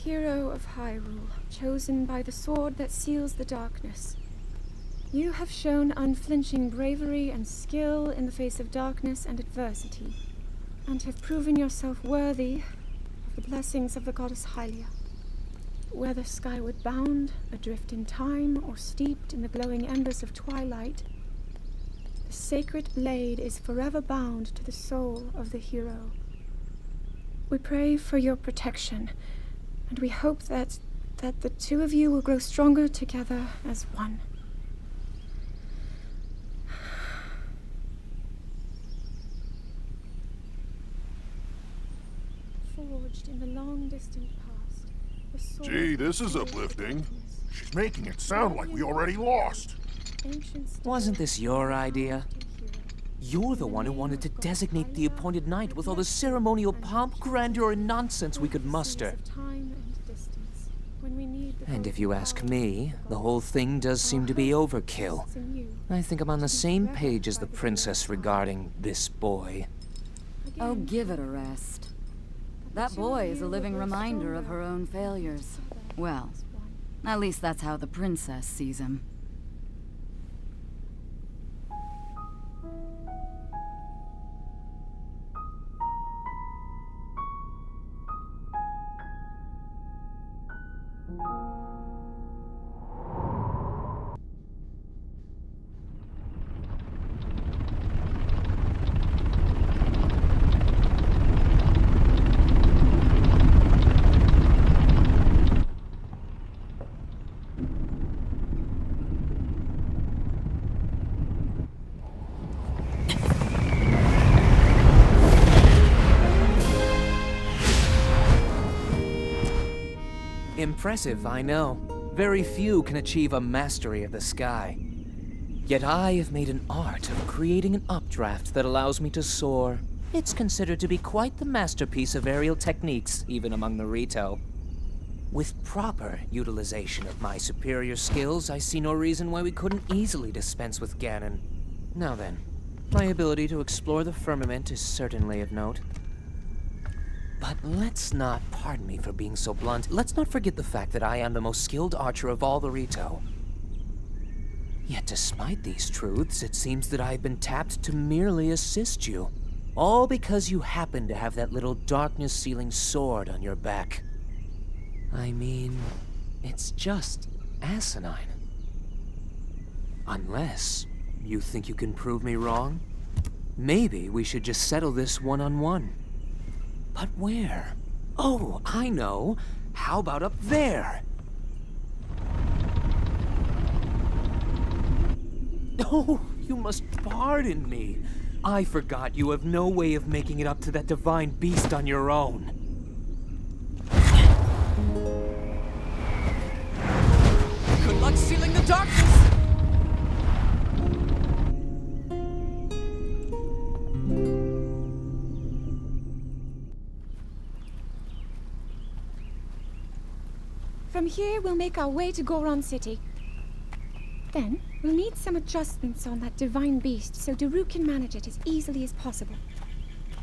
Hero of Hyrule, chosen by the sword that seals the darkness. You have shown unflinching bravery and skill in the face of darkness and adversity, and have proven yourself worthy of the blessings of the goddess Hylia. Whether skyward bound, adrift in time, or steeped in the glowing embers of twilight, the sacred blade is forever bound to the soul of the hero. We pray for your protection, and we hope that the two of you will grow stronger together as one. Forged in the long distant past, the sword. Gee, this is uplifting. She's making it sound like we already lost. Wasn't this your idea? You're the one who wanted to designate the appointed night with all the ceremonial pomp, grandeur, and nonsense we could muster. And if you ask me, the whole thing does seem to be overkill. I think I'm on the same page as the princess regarding this boy. Oh, give it a rest. That boy is a living reminder of her own failures. Well, at least that's how the princess sees him. Impressive, I know. Very few can achieve a mastery of the sky. Yet I have made an art of creating an updraft that allows me to soar. It's considered to be quite the masterpiece of aerial techniques, even among the Rito. With proper utilization of my superior skills, I see no reason why we couldn't easily dispense with Ganon. Now then, my ability to explore the firmament is certainly of note. But let's not, pardon me for being so blunt, let's not forget the fact that I am the most skilled archer of all the Rito. Yet despite these truths, it seems that I've been tapped to merely assist you. All because you happen to have that little darkness-sealing sword on your back. I mean, it's just asinine. Unless you think you can prove me wrong? Maybe we should just settle this one-on-one. But where? Oh, I know. How about up there? Oh, you must pardon me. I forgot you have no way of making it up to that divine beast on your own. Good luck sealing the darkness! From here, we'll make our way to Goron City. Then, we'll need some adjustments on that divine beast so Daru can manage it as easily as possible.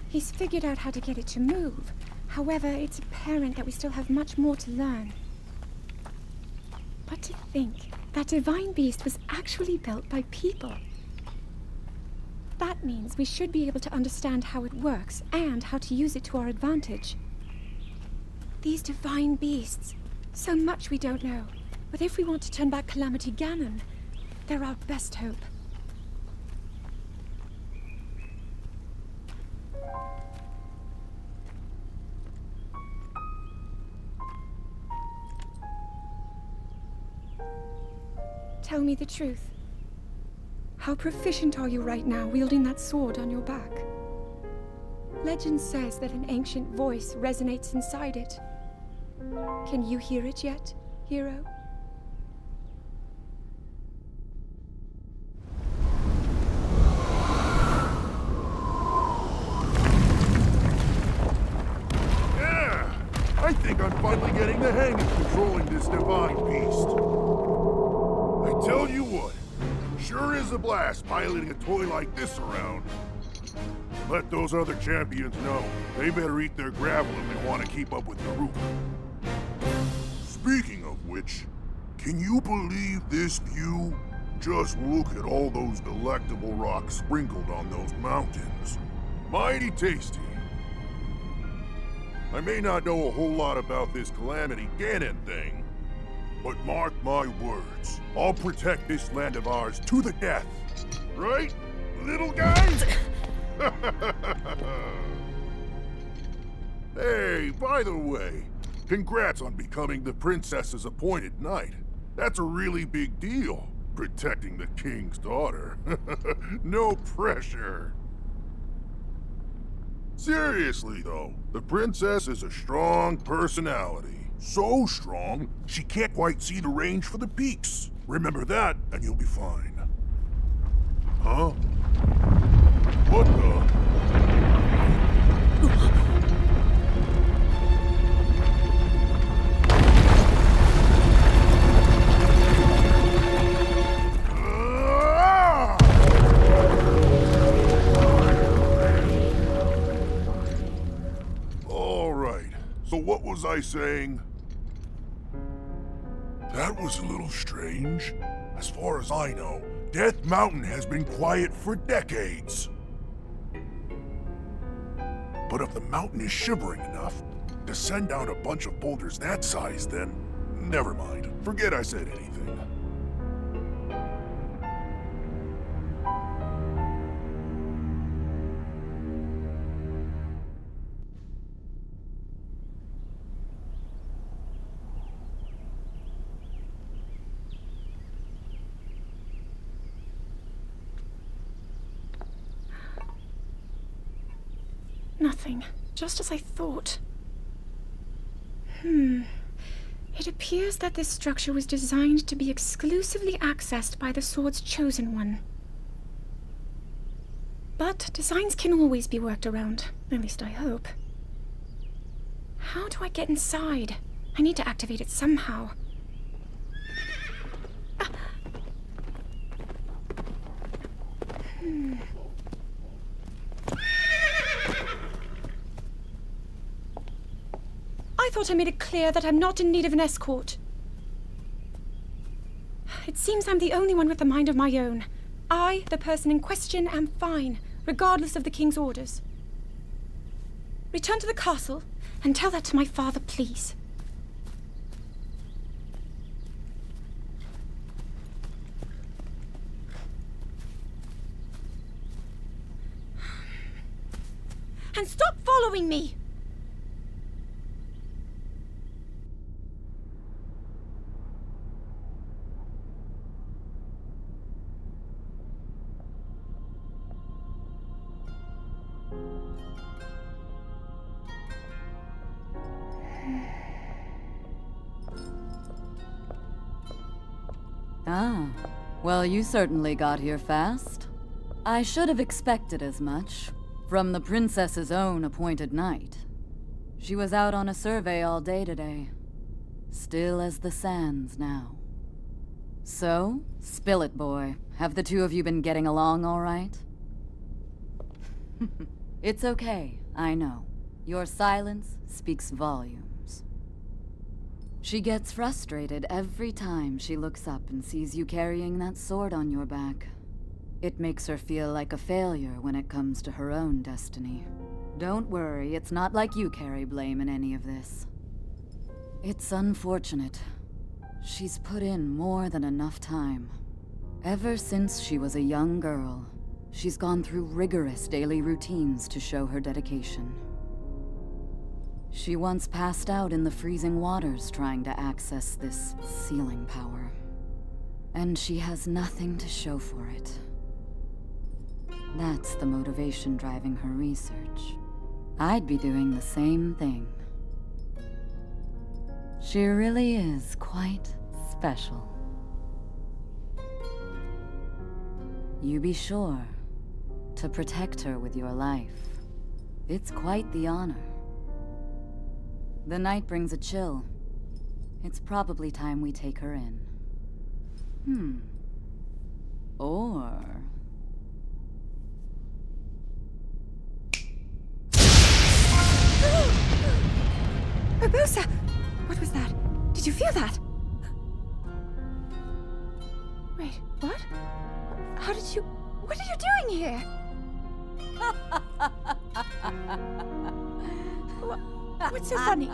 He's figured out how to get it to move. However, it's apparent that we still have much more to learn. But to think, that divine beast was actually built by people. That means we should be able to understand how it works and how to use it to our advantage. These divine beasts. So much we don't know. But if we want to turn back Calamity Ganon, they're our best hope. Tell me the truth. How proficient are you right now wielding that sword on your back? Legend says that an ancient voice resonates inside it. Can you hear it yet, hero? Yeah! I think I'm finally getting the hang of controlling this divine beast. I tell you what, sure is a blast piloting a toy like this around. Let those other champions know. They better eat their gravel if they want to keep up with Daru. Speaking of which, can you believe this view? Just look at all those delectable rocks sprinkled on those mountains. Mighty tasty. I may not know a whole lot about this Calamity Ganon thing, but mark my words, I'll protect this land of ours to the death. Right, little guy? Hey, by the way, congrats on becoming the princess's appointed knight. That's a really big deal, protecting the king's daughter. No pressure. Seriously, though, the princess is a strong personality. So strong, she can't quite see the range for the peaks. Remember that, and you'll be fine. Huh? What the? So what was I saying? That was a little strange. As far as I know, Death Mountain has been quiet for decades. But if the mountain is shivering enough to send down a bunch of boulders that size, then never mind. Forget I said anything. Nothing. Just as I thought. It appears that this structure was designed to be exclusively accessed by the sword's chosen one. But designs can always be worked around. At least I hope. How do I get inside? I need to activate it somehow. I thought I made it clear that I'm not in need of an escort. It seems I'm the only one with a mind of my own. I, the person in question, am fine, regardless of the king's orders. Return to the castle and tell that to my father, please. And stop following me! Ah, well, you certainly got here fast. I should have expected as much, from the princess's own appointed knight. She was out on a survey all day today. Still as the sands now. So, spill it, boy. Have the two of you been getting along all right? It's okay, I know. Your silence speaks volumes. She gets frustrated every time she looks up and sees you carrying that sword on your back. It makes her feel like a failure when it comes to her own destiny. Don't worry, it's not like you carry blame in any of this. It's unfortunate. She's put in more than enough time. Ever since she was a young girl, she's gone through rigorous daily routines to show her dedication. She once passed out in the freezing waters trying to access this sealing power. And she has nothing to show for it. That's the motivation driving her research. I'd be doing the same thing. She really is quite special. You be sure to protect her with your life. It's quite the honor. The night brings a chill. It's probably time we take her in. Or... Urbosa! What was that? Did you feel that? Wait, what? How did you... What are you doing here? What's so funny?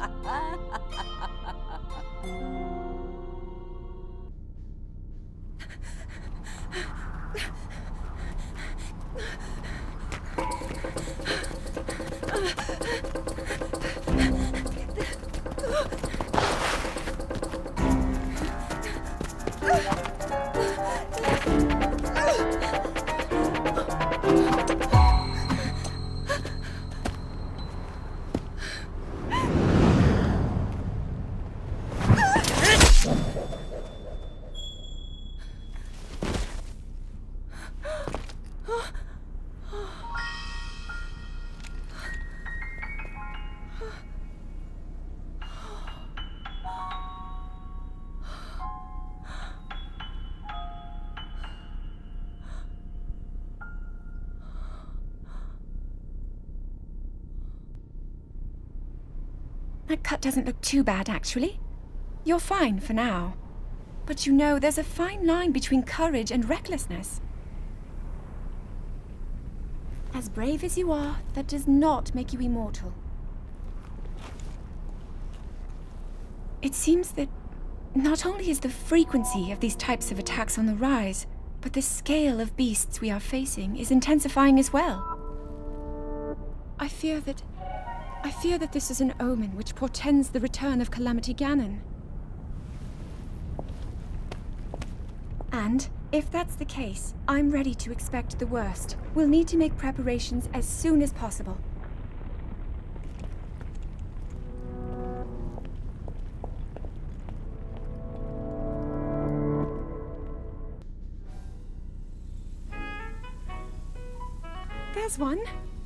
That cut doesn't look too bad, actually. You're fine for now. But you know, there's a fine line between courage and recklessness. As brave as you are, that does not make you immortal. It seems that not only is the frequency of these types of attacks on the rise, but the scale of beasts we are facing is intensifying as well. I fear that this is an omen which portends the return of Calamity Ganon. And, if that's the case, I'm ready to expect the worst. We'll need to make preparations as soon as possible. There's one.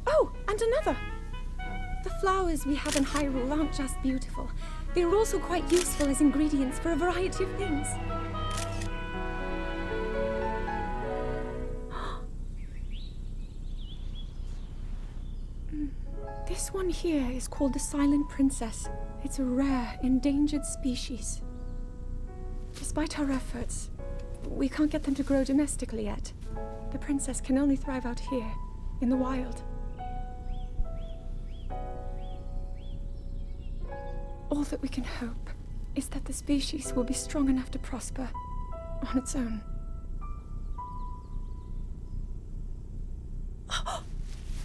Oh, and another. The flowers we have in Hyrule aren't just beautiful. They're also quite useful as ingredients for a variety of things. This one here is called the Silent Princess. It's a rare, endangered species. Despite our efforts, we can't get them to grow domestically yet. The princess can only thrive out here, in the wild. All that we can hope is that the species will be strong enough to prosper on its own.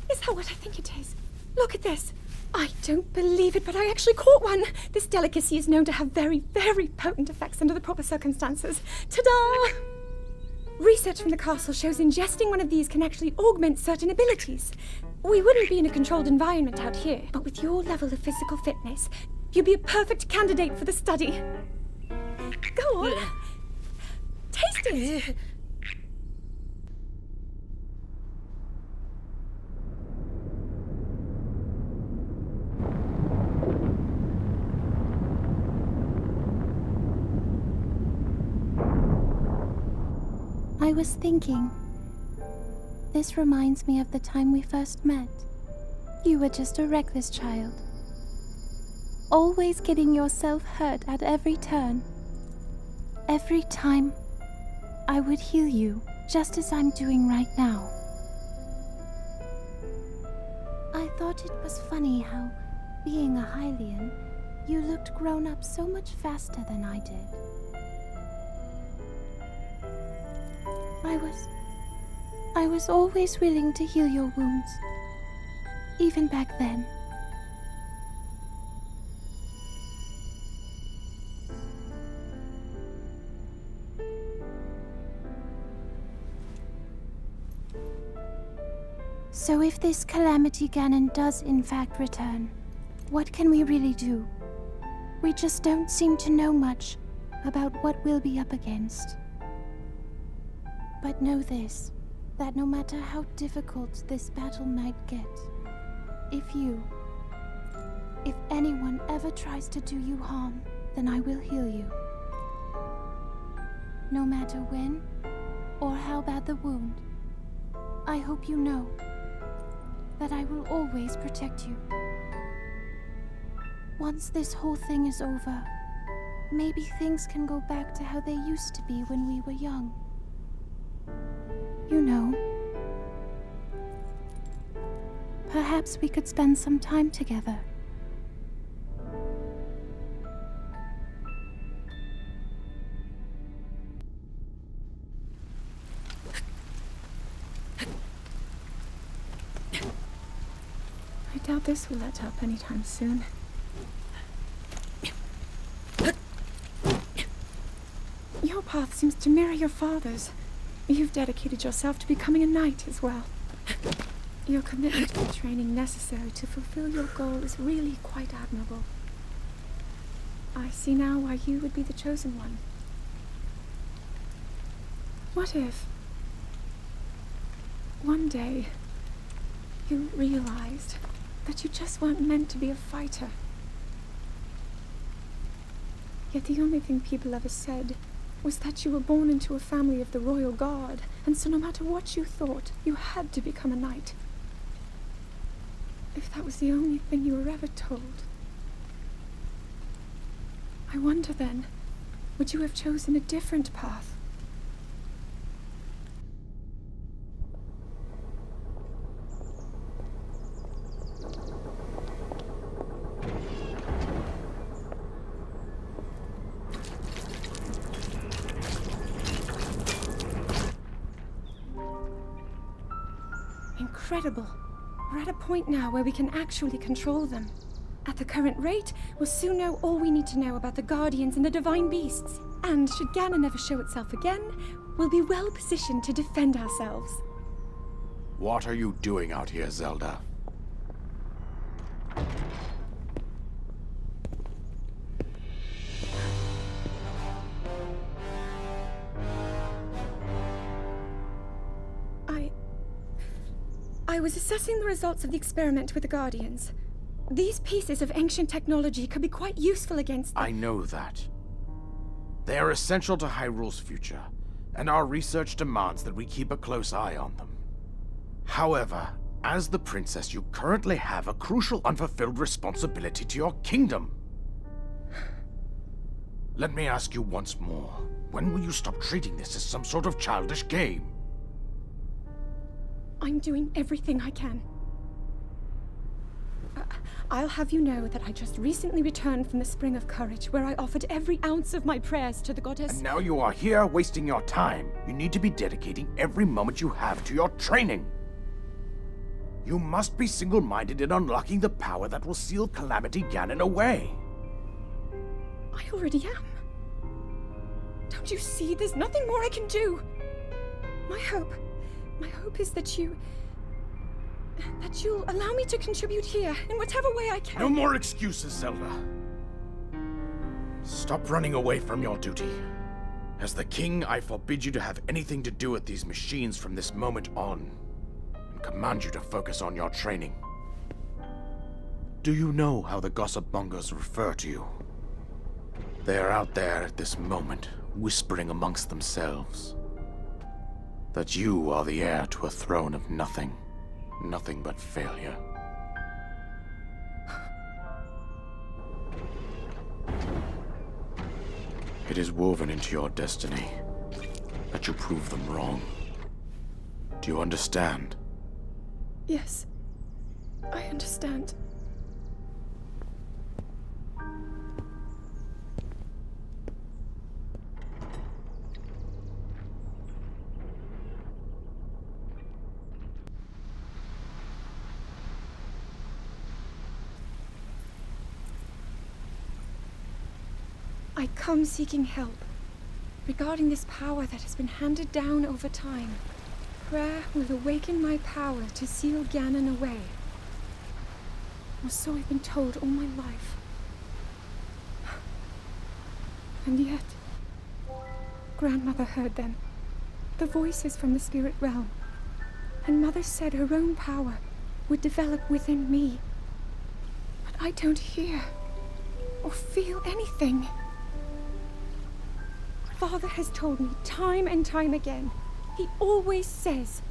Is that what I think it is? Look at this! I don't believe it, but I actually caught one! This delicacy is known to have very, very potent effects under the proper circumstances. Ta-da! Research from the castle shows ingesting one of these can actually augment certain abilities. We wouldn't be in a controlled environment out here, but with your level of physical fitness, you'd be a perfect candidate for the study. Go on. Taste it. I was thinking, this reminds me of the time we first met. You were just a reckless child, always getting yourself hurt at every turn. Every time, I would heal you, just as I'm doing right now. I thought it was funny how, being a Hylian, you looked grown up so much faster than I did. I was always willing to heal your wounds, even back then. So if this Calamity Ganon does in fact return, what can we really do? We just don't seem to know much about what we'll be up against. But know this, that no matter how difficult this battle might get, if anyone ever tries to do you harm, then I will heal you. No matter when or how bad the wound, I hope you know that I will always protect you. Once this whole thing is over, maybe things can go back to how they used to be when we were young. You know. Perhaps we could spend some time together. I doubt this will let up anytime soon. Your path seems to mirror your father's. You've dedicated yourself to becoming a knight as well. Your commitment to the training necessary to fulfill your goal is really quite admirable. I see now why you would be the chosen one. What if one day you realized that you just weren't meant to be a fighter? Yet the only thing people ever said was that you were born into a family of the royal guard, and so no matter what you thought, you had to become a knight. If that was the only thing you were ever told, I wonder then, would you have chosen a different path? Incredible. We're at a point now where we can actually control them. At the current rate, we'll soon know all we need to know about the Guardians and the Divine Beasts. And should Ganon ever show itself again, we'll be well positioned to defend ourselves. What are you doing out here, Zelda? I was assessing the results of the experiment with the Guardians. These pieces of ancient technology could be quite useful against them. I know that. They are essential to Hyrule's future, and our research demands that we keep a close eye on them. However, as the princess, you currently have a crucial unfulfilled responsibility to your kingdom. Let me ask you once more, when will you stop treating this as some sort of childish game? I'm doing everything I can. I'll have you know that I just recently returned from the Spring of Courage, where I offered every ounce of my prayers to the goddess. And now you are here wasting your time. You need to be dedicating every moment you have to your training. You must be single-minded in unlocking the power that will seal Calamity Ganon away. I already am. Don't you see? There's nothing more I can do. My hope is that you'll allow me to contribute here in whatever way I can. No more excuses, Zelda. Stop running away from your duty. As the king, I forbid you to have anything to do with these machines from this moment on, and command you to focus on your training. Do you know how the gossip mongers refer to you? They are out there at this moment, whispering amongst themselves that you are the heir to a throne of nothing but failure. It is woven into your destiny that you prove them wrong. Do you understand? Yes, I understand. I come seeking help regarding this power that has been handed down over time. Prayer will awaken my power to seal Ganon away. Or so I've been told all my life. And yet, Grandmother heard them, the voices from the spirit realm, and Mother said her own power would develop within me. But I don't hear or feel anything. Father has told me time and time again. He always says,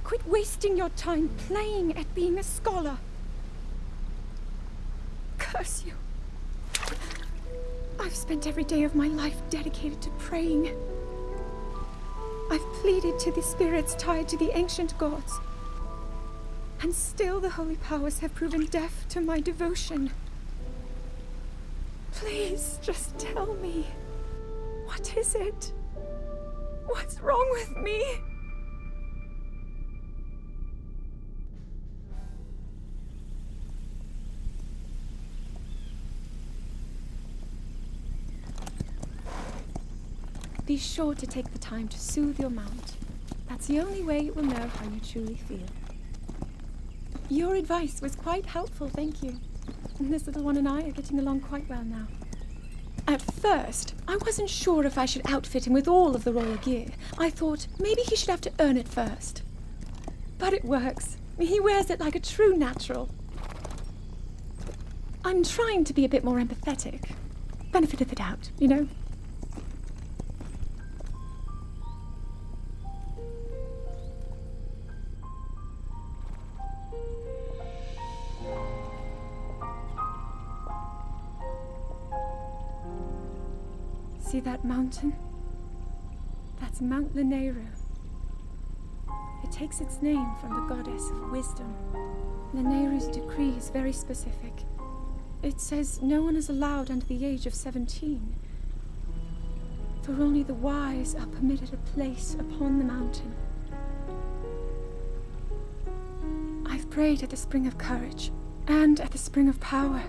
quit wasting your time playing at being a scholar. Curse you. I've spent every day of my life dedicated to praying. I've pleaded to the spirits tied to the ancient gods. And still the holy powers have proven deaf to my devotion. Please, just tell me. What is it? What's wrong with me? Be sure to take the time to soothe your mount. That's the only way it will know how you truly feel. Your advice was quite helpful, thank you. This little one and I are getting along quite well now. At first, I wasn't sure if I should outfit him with all of the royal gear. I thought maybe he should have to earn it first. But it works. He wears it like a true natural. I'm trying to be a bit more empathetic. Benefit of the doubt, you know? See that mountain? That's Mount Lanayru. It takes its name from the goddess of wisdom. Lanayru's decree is very specific. It says no one is allowed under the age of 17. For only the wise are permitted a place upon the mountain. I've prayed at the Spring of Courage and at the Spring of Power,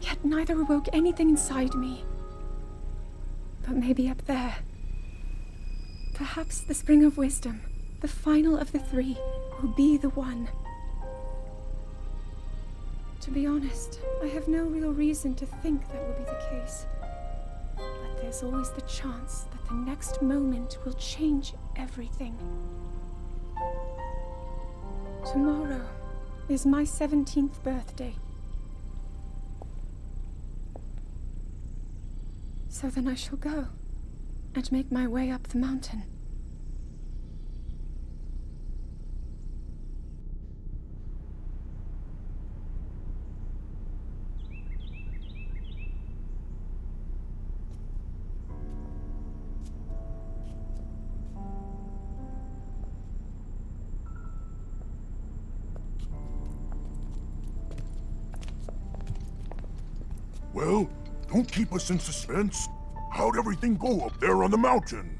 yet neither awoke anything inside me. But maybe up there. Perhaps the Spring of Wisdom, the final of the three, will be the one. To be honest, I have no real reason to think that will be the case. But there's always the chance that the next moment will change everything. Tomorrow is my 17th birthday. So then I shall go and make my way up the mountain. Well, don't keep us in suspense. How'd everything go up there on the mountain?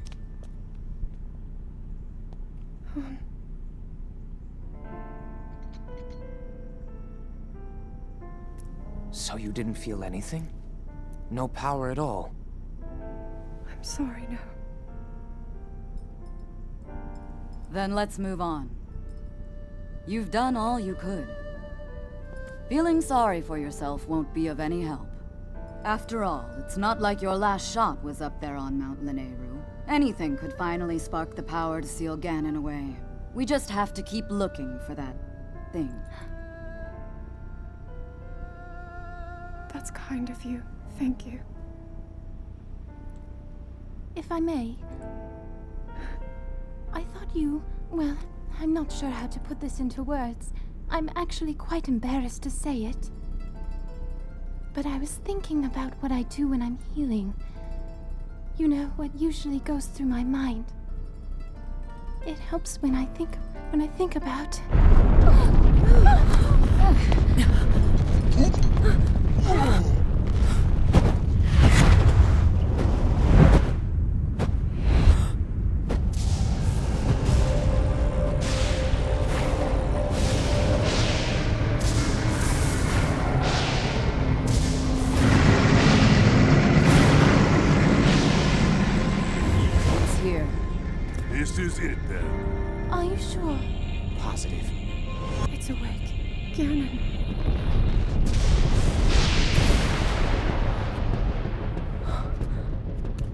So you didn't feel anything? No power at all? I'm sorry, no. Then let's move on. You've done all you could. Feeling sorry for yourself won't be of any help. After all, it's not like your last shot was up there on Mount Lanayru. Anything could finally spark the power to seal Ganon away. We just have to keep looking for that thing. That's kind of you. Thank you. If I may, I thought you... well, I'm not sure how to put this into words. I'm actually quite embarrassed to say it. But I was thinking about what I do when I'm healing. You know, what usually goes through my mind. It helps when I think about... This is it, then. Are you sure? Positive. It's awake. Ganon.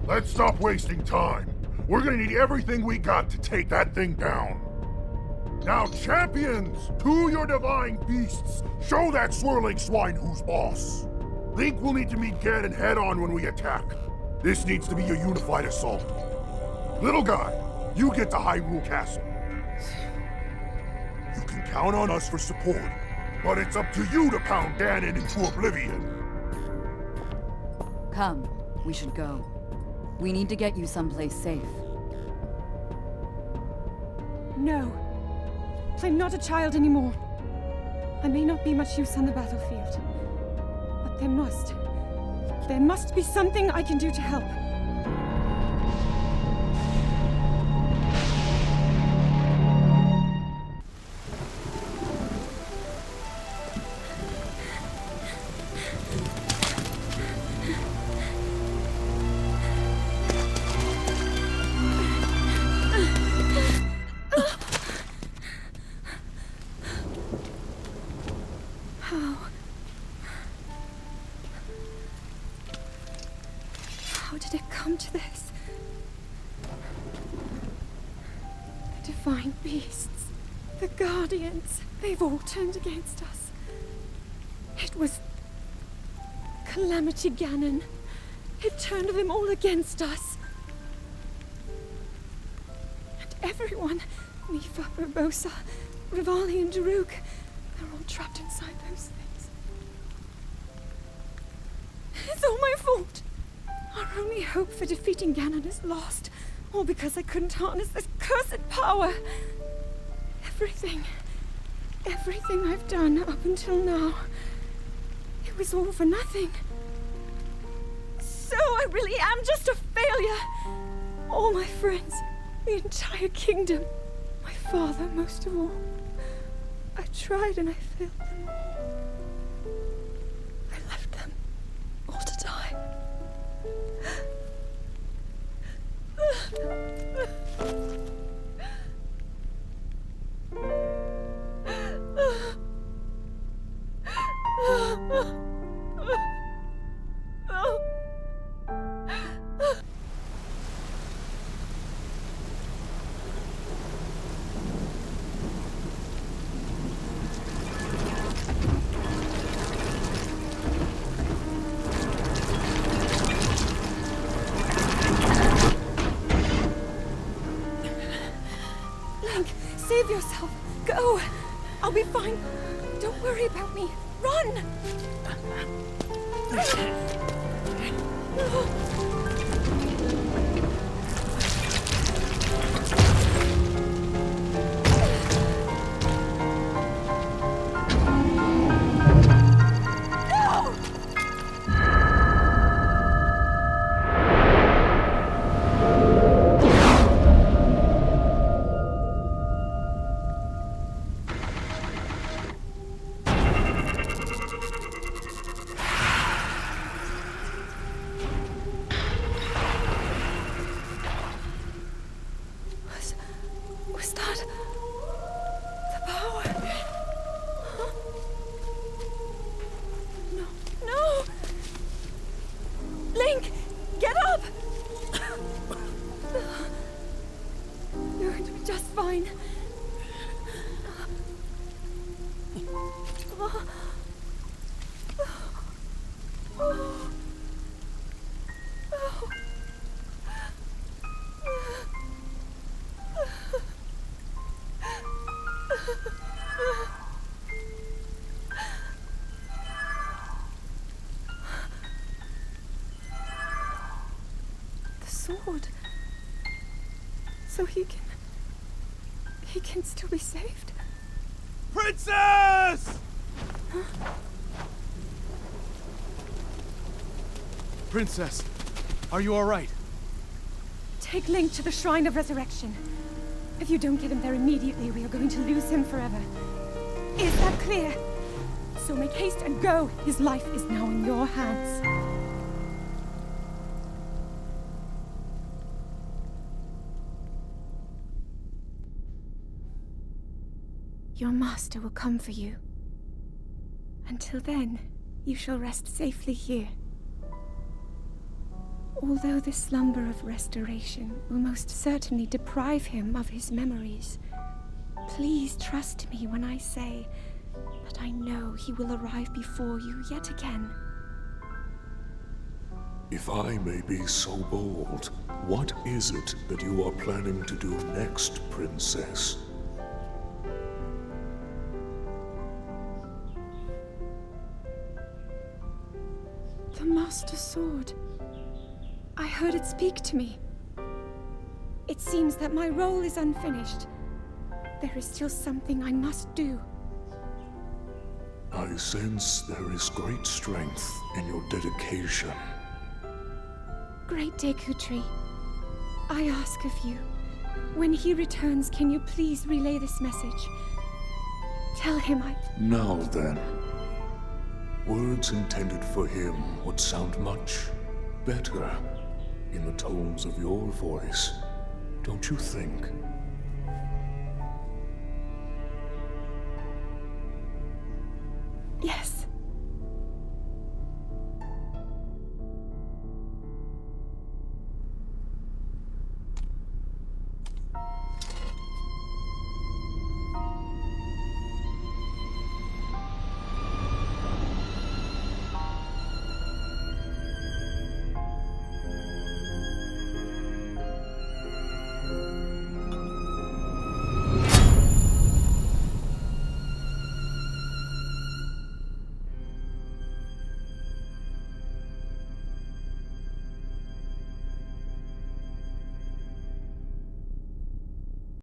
Let's stop wasting time. We're gonna need everything we got to take that thing down. Now, champions, to your divine beasts, show that swirling swine who's boss. Link will need to meet Ganon head-on when we attack. This needs to be a unified assault. Little guy, you get to Hyrule Castle. You can count on us for support, but it's up to you to pound Ganon into oblivion. Come, We should go. We need to get you someplace safe. No. I'm not a child anymore. I may not be much use on the battlefield, but there must be something I can do to help. How did it come to this? The divine beasts, the guardians, they've all turned against us. It was Calamity Ganon. It turned them all against us. And everyone, Mifa, Urbosa, Rivali and Daruk, they're all trapped inside those things. It's all my fault. Our only hope for defeating Ganon is lost. All because I couldn't harness this cursed power. Everything I've done up until now, it was all for nothing. So I really am just a failure. All my friends, the entire kingdom, my father most of all. I tried and I failed them all. I left them all to die. Save yourself. Go. I'll be fine. Don't worry about me. Run! Was that the power? Huh? No! Link, get up! You're going to be just fine. The sword. So he can still be saved? Princess! Princess, are you all right? Take Link to the Shrine of Resurrection. If you don't get him there immediately, we are going to lose him forever. Is that clear? So make haste and go. His life is now in your hands. Your master will come for you. Until then, you shall rest safely here. Although the slumber of restoration will most certainly deprive him of his memories, please trust me when I say that I know he will arrive before you yet again. If I may be so bold, what is it that you are planning to do next, Princess? The Master Sword. I heard it speak to me. It seems that my role is unfinished. There is still something I must do. I sense there is great strength in your dedication. Great Dekutri, I ask of you, when he returns, can you please relay this message? Tell him Now then. Words intended for him would sound much better in the tones of your voice, don't you think?